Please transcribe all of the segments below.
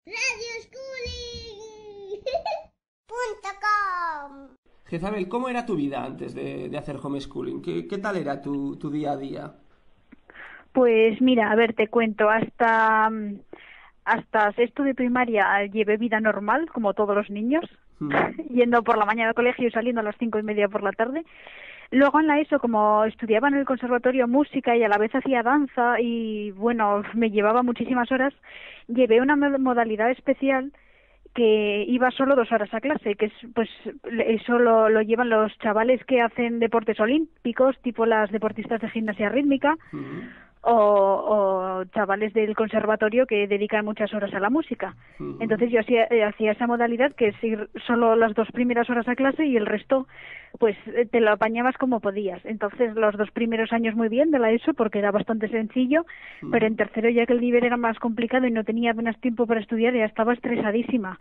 radioschooling.com. Jezabel, ¿cómo era tu vida antes de hacer homeschooling? ¿Qué tal era tu día a día? Pues mira, a ver, te cuento, hasta sexto de primaria llevé vida normal, como todos los niños, yendo por la mañana al colegio y saliendo a las 5:30 por la tarde. Luego en la ESO, como estudiaba en el conservatorio música y a la vez hacía danza y bueno, me llevaba muchísimas horas, llevé una modalidad especial que iba solo 2 horas a clase, que es, pues eso lo llevan los chavales que hacen deportes olímpicos, tipo las deportistas de gimnasia rítmica, o chavales del conservatorio que dedican muchas horas a la música. Entonces yo hacía esa modalidad, que es ir solo las 2 primeras horas a clase y el resto pues te lo apañabas como podías. Entonces los 2 primeros años muy bien de la ESO porque era bastante sencillo, pero en tercero, ya que el nivel era más complicado y no tenía apenas tiempo para estudiar, ya estaba estresadísima.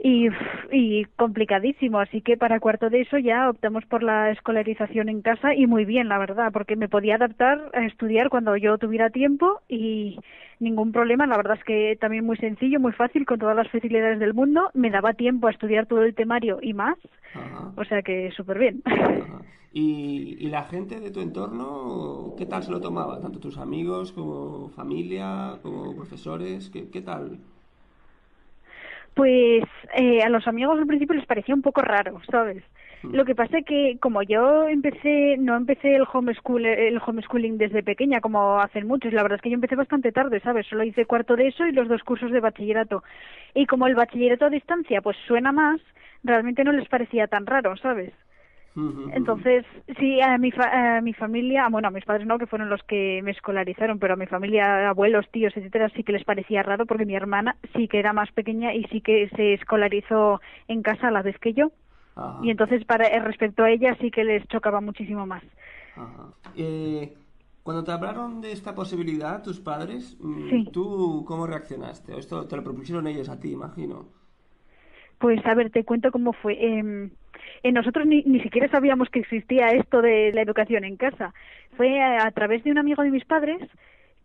Y complicadísimo, así que para cuarto de eso ya optamos por la escolarización en casa y muy bien, la verdad, porque me podía adaptar a estudiar cuando yo tuviera tiempo y ningún problema. La verdad es que también muy sencillo, muy fácil, con todas las facilidades del mundo, me daba tiempo a estudiar todo el temario y más. O sea que súper bien. ¿Y la gente de tu entorno, qué tal se lo tomaba? Tanto tus amigos como familia, como profesores, ¿qué tal? Pues a los amigos al principio les parecía un poco raro, ¿sabes? Lo que pasa es que como yo no empecé el homeschooling desde pequeña como hacen muchos, la verdad es que yo empecé bastante tarde, ¿sabes? Solo hice cuarto de eso y los 2 cursos de bachillerato. Y como el bachillerato a distancia pues suena más, realmente no les parecía tan raro, ¿sabes? Entonces, sí, a mi familia, bueno, a mis padres no, que fueron los que me escolarizaron, pero a mi familia, abuelos, tíos, etcétera, sí que les parecía raro porque mi hermana sí que era más pequeña y sí que se escolarizó en casa a la vez que yo. Y entonces, respecto a ella, sí que les chocaba muchísimo más. Cuando te hablaron de esta posibilidad, tus padres, Sí. ¿tú cómo reaccionaste? Esto te lo propusieron ellos a ti, imagino. Pues a ver, te cuento cómo fue. Nosotros ni siquiera sabíamos que existía esto de la educación en casa. Fue a través de un amigo de mis padres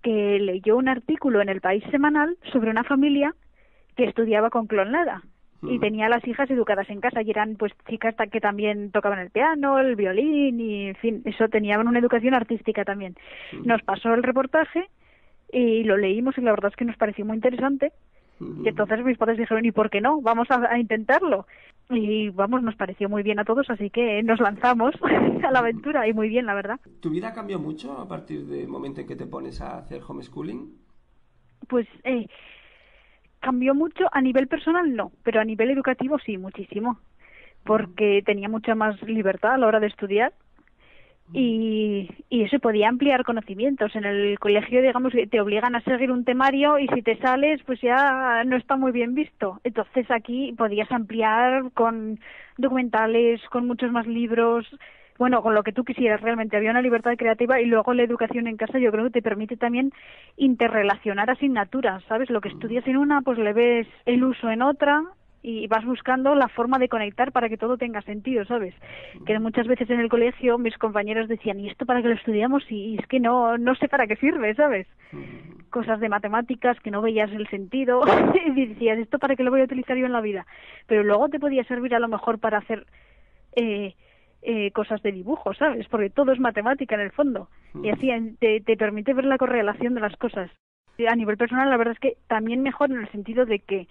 que leyó un artículo en El País Semanal sobre una familia que estudiaba con clonada y tenía a las hijas educadas en casa y eran pues chicas que también tocaban el piano, el violín y en fin, eso, tenían una educación artística también. Nos pasó el reportaje y lo leímos y la verdad es que nos pareció muy interesante. Y entonces mis padres dijeron, ¿y por qué no? Vamos a intentarlo. Y vamos, nos pareció muy bien a todos, así que nos lanzamos a la aventura y muy bien, la verdad. ¿Tu vida cambió mucho a partir del momento en que te pones a hacer homeschooling? Pues cambió mucho a nivel personal, no, pero a nivel educativo sí, muchísimo, porque tenía mucha más libertad a la hora de estudiar. Y eso, podía ampliar conocimientos. En el colegio, digamos, te obligan a seguir un temario y si te sales, pues ya no está muy bien visto. Entonces aquí podías ampliar con documentales, con muchos más libros, bueno, con lo que tú quisieras realmente. Había una libertad creativa y luego la educación en casa yo creo que te permite también interrelacionar asignaturas, ¿sabes? Lo que estudias en una, pues le ves el uso en otra y vas buscando la forma de conectar para que todo tenga sentido, ¿sabes? Que muchas veces en el colegio mis compañeros decían, ¿y esto para qué lo estudiamos? Y es que no sé para qué sirve, ¿sabes? Cosas de matemáticas que no veías el sentido y decías, ¿esto para qué lo voy a utilizar yo en la vida? Pero luego te podía servir a lo mejor para hacer cosas de dibujo, ¿sabes? Porque todo es matemática en el fondo y así te permite ver la correlación de las cosas. A nivel personal, la verdad es que también mejor en el sentido de que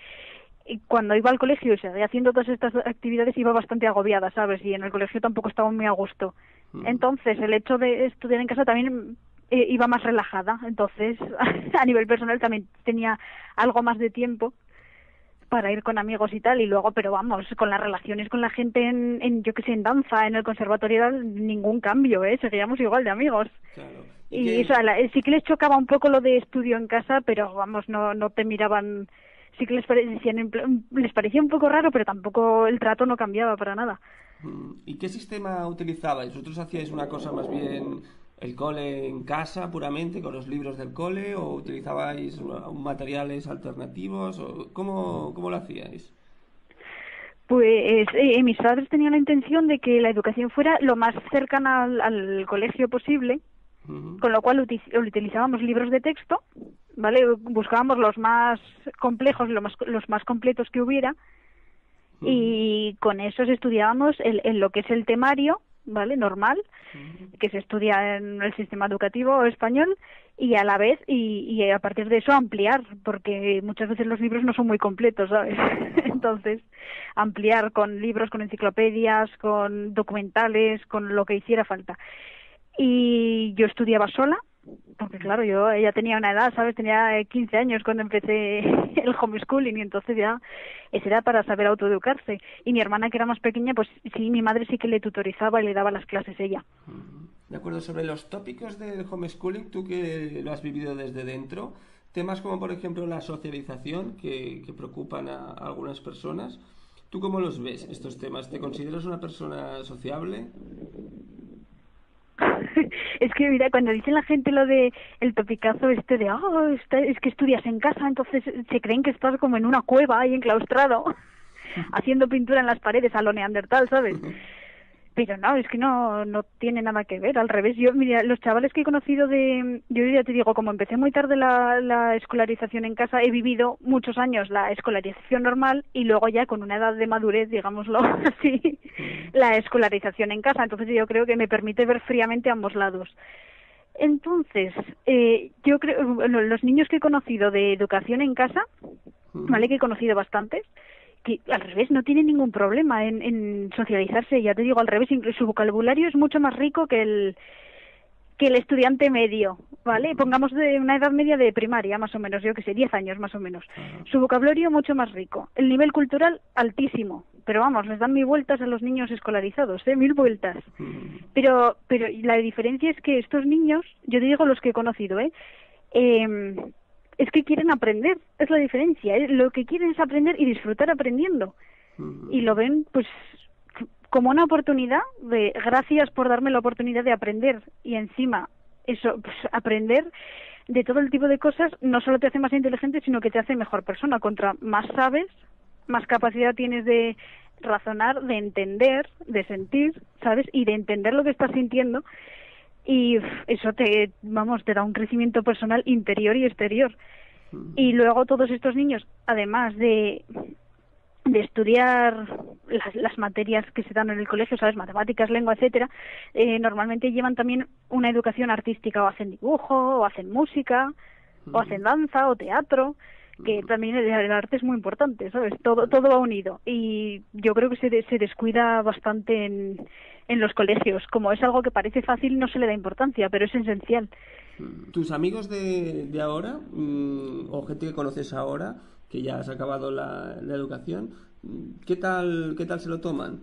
cuando iba al colegio y seguía haciendo todas estas actividades iba bastante agobiada, ¿sabes? Y en el colegio tampoco estaba muy a gusto. Entonces, el hecho de estudiar en casa también iba más relajada. Entonces, a nivel personal también tenía algo más de tiempo para ir con amigos y tal. Y luego, pero vamos, con las relaciones con la gente yo que sé, en danza, en el conservatorio, ningún cambio, ¿eh? Seguíamos igual de amigos. Claro. Y o sea, sí que les chocaba un poco lo de estudio en casa, pero vamos, no te miraban. Sí que les parecía un poco raro, pero tampoco el trato no cambiaba para nada. ¿Y qué sistema utilizabais? ¿Vosotros hacíais una cosa más bien el cole en casa puramente con los libros del cole o utilizabais materiales alternativos? O ¿cómo lo hacíais? Pues mis padres tenían la intención de que la educación fuera lo más cercana al colegio posible, con lo cual utilizábamos libros de texto ¿vale? Buscábamos los más complejos, los más completos que hubiera, y con esos estudiábamos en lo que es el temario, ¿vale? Normal, que se estudia en el sistema educativo español, y a la vez, y a partir de eso ampliar, porque muchas veces los libros no son muy completos, ¿sabes? Entonces, ampliar con libros, con enciclopedias, con documentales, con lo que hiciera falta. Y yo estudiaba sola, porque claro, yo ya tenía una edad, ¿sabes? Tenía 15 años cuando empecé el homeschooling, y entonces ya eso era para saber autoeducarse. Y mi hermana, que era más pequeña, pues sí, mi madre sí que le tutorizaba y le daba las clases ella. De acuerdo, sobre los tópicos del homeschooling, tú que lo has vivido desde dentro, temas como por ejemplo la socialización que preocupan a algunas personas, ¿tú cómo los ves estos temas? ¿Te consideras una persona sociable? Es que mira, cuando dicen la gente lo de el topicazo es que estudias en casa, entonces se creen que estás como en una cueva ahí enclaustrado, haciendo pintura en las paredes a lo neandertal, ¿sabes? Pero no, es que no tiene nada que ver, al revés. Yo, mira, los chavales que he conocido yo ya te digo, como empecé muy tarde la escolarización en casa, he vivido muchos años la escolarización normal y luego ya con una edad de madurez, digámoslo así, la escolarización en casa. Entonces yo creo que me permite ver fríamente ambos lados. Entonces, yo creo, bueno, los niños que he conocido de educación en casa, ¿vale? Que he conocido bastantes, que al revés no tienen ningún problema en socializarse, ya te digo, al revés, incluso su vocabulario es mucho más rico que el estudiante medio, ¿vale? Pongamos de una edad media de primaria, más o menos, yo que sé, 10 años más o menos. Su vocabulario mucho más rico, el nivel cultural altísimo, pero vamos, les dan 1000 vueltas a los niños escolarizados, 1000 vueltas. Pero la diferencia es que estos niños, yo te digo los que he conocido, es que quieren aprender, es la diferencia, lo que quieren es aprender y disfrutar aprendiendo. Y lo ven, pues, como una oportunidad de, gracias por darme la oportunidad de aprender, y encima, eso, pues, aprender de todo el tipo de cosas no solo te hace más inteligente, sino que te hace mejor persona. Contra más sabes, más capacidad tienes de razonar, de entender, de sentir, ¿sabes? Y de entender lo que estás sintiendo. Y eso te da un crecimiento personal interior y exterior. Y luego todos estos niños, además de estudiar las materias que se dan en el colegio, ¿sabes? Matemáticas, lengua, etcétera, normalmente llevan también una educación artística, o hacen dibujo, o hacen música, o hacen danza, o teatro, que también el arte es muy importante, ¿sabes? Todo va unido. Y yo creo que se descuida bastante en los colegios. Como es algo que parece fácil, no se le da importancia, pero es esencial. ¿Tus amigos de ahora, o gente que conoces ahora, que ya has acabado la educación, ¿qué tal se lo toman?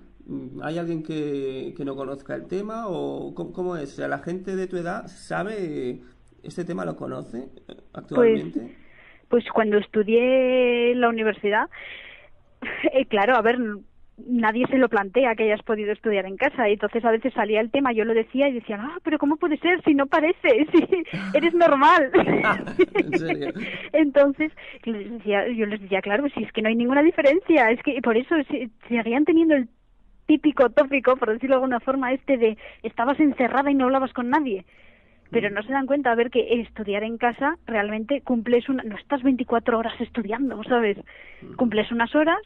¿Hay alguien que no conozca el tema? ¿O cómo es? O sea, ¿la gente de tu edad sabe este tema, lo conoce actualmente? Pues cuando estudié en la universidad, claro, a ver, nadie se lo plantea que hayas podido estudiar en casa, y entonces a veces salía el tema, yo lo decía y decían, pero ¿cómo puede ser si no parece, si eres normal? ¿En serio? Entonces yo les decía, claro, si es que no hay ninguna diferencia, es que por eso seguían teniendo el típico tópico, por decirlo de alguna forma, de estabas encerrada y no hablabas con nadie. Pero no se dan cuenta, a ver, que estudiar en casa realmente cumples no estás 24 horas estudiando, ¿sabes? Cumples unas horas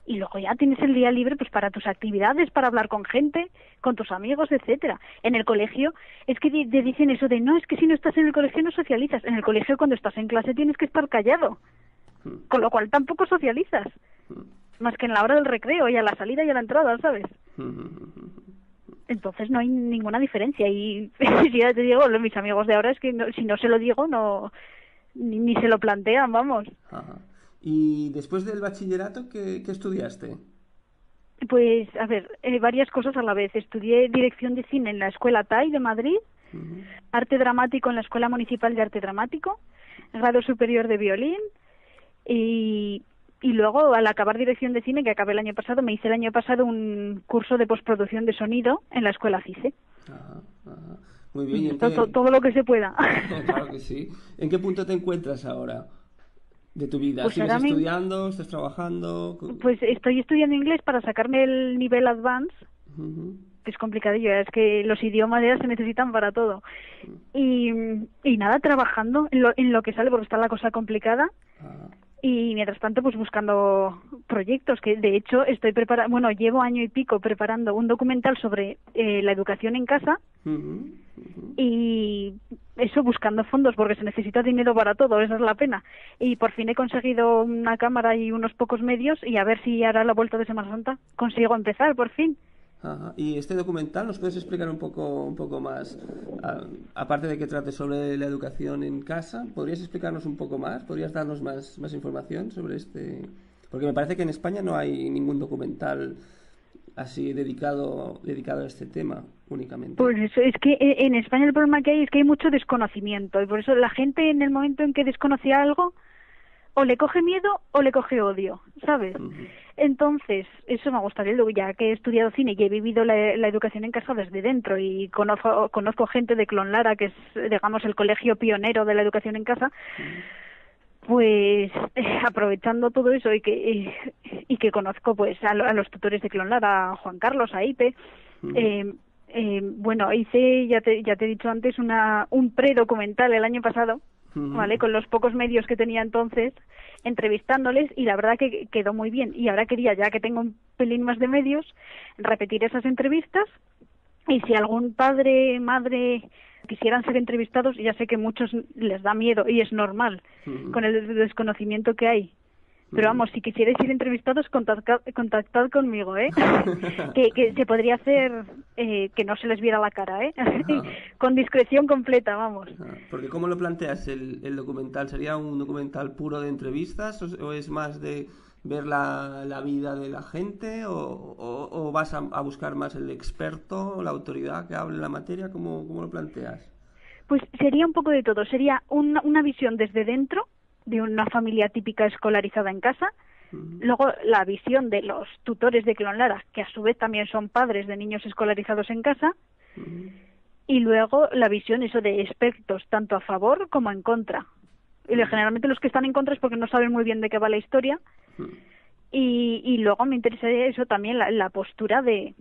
y luego ya tienes el día libre pues para tus actividades, para hablar con gente, con tus amigos, etcétera. En el colegio es que te dicen eso de, no, es que si no estás en el colegio no socializas. En el colegio, cuando estás en clase, tienes que estar callado, con lo cual tampoco socializas, más que en la hora del recreo y a la salida y a la entrada, ¿sabes? Entonces no hay ninguna diferencia. Y ya te digo, mis amigos de ahora es que si no se lo digo, ni se lo plantean, vamos. Ajá. ¿Y después del bachillerato qué estudiaste? Pues, a ver, varias cosas a la vez. Estudié dirección de cine en la Escuela TAI de Madrid, arte dramático en la Escuela Municipal de Arte Dramático, grado superior de violín, y luego, al acabar dirección de cine, que acabé el año pasado, me hice el año pasado un curso de postproducción de sonido en la Escuela CICE. Ajá. Muy bien. Todo lo que se pueda. Claro que sí. ¿En qué punto te encuentras ahora de tu vida? Pues ¿Sigues estudiando? ¿Estás trabajando? Pues estoy estudiando inglés para sacarme el nivel advanced. que es complicadillo, es que los idiomas ya se necesitan para todo. Y nada, trabajando en lo que sale, porque está la cosa complicada. Y mientras tanto, pues buscando proyectos, que de hecho estoy preparando, bueno, llevo año y pico preparando un documental sobre la educación en casa. Y eso, buscando fondos, porque se necesita dinero para todo, esa es la pena. Y por fin he conseguido una cámara y unos pocos medios, y a ver si ahora a la vuelta de Semana Santa consigo empezar, por fin. Ajá. Y este documental, ¿nos puedes explicar un poco más? Aparte de que trate sobre la educación en casa, ¿podrías explicarnos un poco más? ¿Podrías darnos más información sobre este? Porque me parece que en España no hay ningún documental así dedicado a este tema únicamente. Pues eso, es que en España el problema que hay es que hay mucho desconocimiento, y por eso la gente, en el momento en que desconoce algo, o le coge miedo o le coge odio, ¿sabes? Entonces, eso me gustaría, ya que he estudiado cine y he vivido la educación en casa desde dentro, y conozco gente de Clonlara, que es, digamos, el colegio pionero de la educación en casa, pues aprovechando todo eso y que conozco pues a los tutores de Clonlara, a Juan Carlos, a Ipe, bueno, hice, ya te he dicho antes, un predocumental el año pasado, ¿vale? Con los pocos medios que tenía entonces, entrevistándoles, y la verdad que quedó muy bien. Y ahora quería, ya que tengo un pelín más de medios, repetir esas entrevistas, y si algún padre, madre quisieran ser entrevistados, ya sé que muchos les da miedo, y es normal, con el desconocimiento que hay. Pero vamos, si quisierais ser entrevistados, contactad conmigo, ¿eh? que se podría hacer que no se les viera la cara, ¿eh? Con discreción completa, vamos. Porque ¿cómo lo planteas el documental? ¿Sería un documental puro de entrevistas o es más de ver la vida de la gente o vas a buscar más el experto, la autoridad que hable en la materia? ¿Cómo lo planteas? Pues sería un poco de todo. Sería una visión desde dentro de una familia típica escolarizada en casa, luego la visión de los tutores de Clonlara, que a su vez también son padres de niños escolarizados en casa, y luego la visión eso de expertos tanto a favor como en contra. Y generalmente los que están en contra es porque no saben muy bien de qué va la historia, y luego me interesaría eso también, la postura de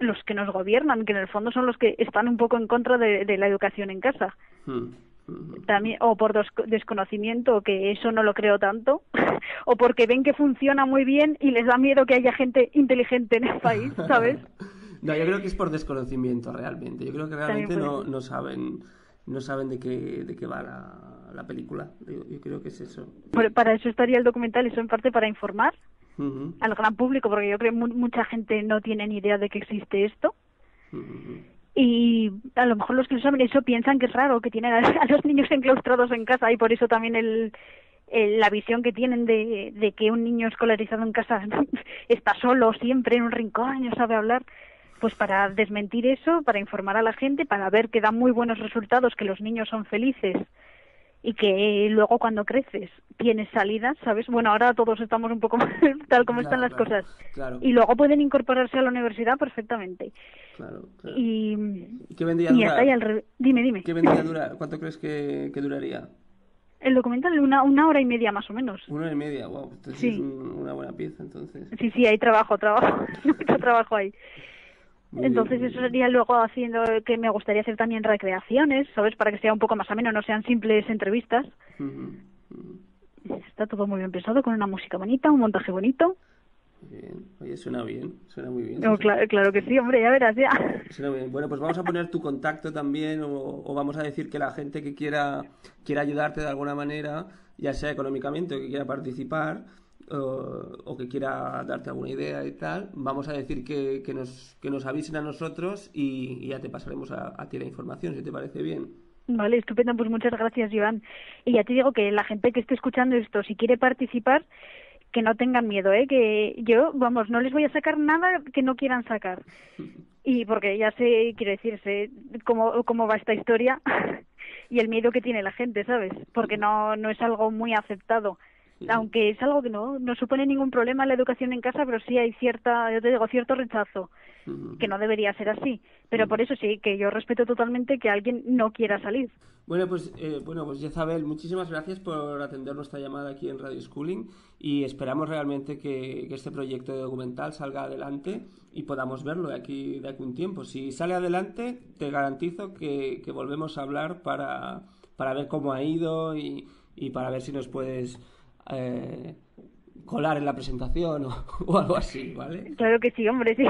los que nos gobiernan, que en el fondo son los que están un poco en contra de la educación en casa. También, o por desconocimiento, que eso no lo creo tanto, o porque ven que funciona muy bien y les da miedo que haya gente inteligente en el país, ¿sabes? No, yo creo que es por desconocimiento realmente. Yo creo que realmente no saben de qué va la película. Yo creo que es eso. Para eso estaría el documental, eso en parte para informar al gran público, porque yo creo que mucha gente no tiene ni idea de que existe esto. Y a lo mejor los que lo saben eso piensan que es raro, que tienen a los niños enclaustrados en casa, y por eso también la visión que tienen de que un niño escolarizado en casa está solo siempre en un rincón y no sabe hablar. Pues para desmentir eso, para informar a la gente, para ver que da muy buenos resultados, que los niños son felices y que luego cuando creces tienes salida, ¿sabes? Bueno, ahora todos estamos un poco tal como están las cosas. Claro. Y luego pueden incorporarse a la universidad perfectamente. Claro. Y ¿qué vendría a durar? Dime. ¿Qué vendría a durar? ¿Cuánto crees que duraría? El documental, una hora y media más o menos. Una hora y media, wow. Entonces sí. Es una buena pieza, entonces. Sí, hay trabajo. Mucho trabajo ahí. Entonces eso sería luego haciendo, que me gustaría hacer también recreaciones, ¿sabes? Para que sea un poco más ameno, no sean simples entrevistas. Está todo muy bien pensado, con una música bonita, un montaje bonito. Bien. Oye, suena muy bien. No, claro que sí, hombre, ya verás, ya. Suena muy bien. Bueno, pues vamos a poner tu contacto también, o vamos a decir que la gente que quiera ayudarte de alguna manera, ya sea económicamente o que quiera participar, o que quiera darte alguna idea y tal, vamos a decir que nos avisen a nosotros y ya te pasaremos a ti la información, si te parece bien. Vale, estupendo, pues muchas gracias, Joan. Y ya te digo que la gente que esté escuchando esto, si quiere participar, que no tengan miedo, que yo, vamos, no les voy a sacar nada que no quieran sacar. Y porque ya sé cómo va esta historia y el miedo que tiene la gente, ¿sabes? Porque no es algo muy aceptado. Sí. Aunque es algo que no supone ningún problema en la educación en casa, pero sí hay yo te digo, cierto rechazo, que no debería ser así. Pero por eso sí, que yo respeto totalmente que alguien no quiera salir. Bueno, pues Jezabel, muchísimas gracias por atender nuestra llamada aquí en Radio Schooling y esperamos realmente que este proyecto de documental salga adelante y podamos verlo de aquí a un tiempo. Si sale adelante, te garantizo que volvemos a hablar para ver cómo ha ido y para ver si nos puedes colar en la presentación o algo así, ¿vale? Claro que sí, hombre, sí.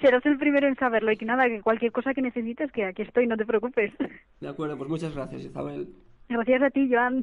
Serás el primero en saberlo y que nada, que cualquier cosa que necesites, que aquí estoy, no te preocupes. De acuerdo, pues muchas gracias, Isabel. Gracias a ti, Joan.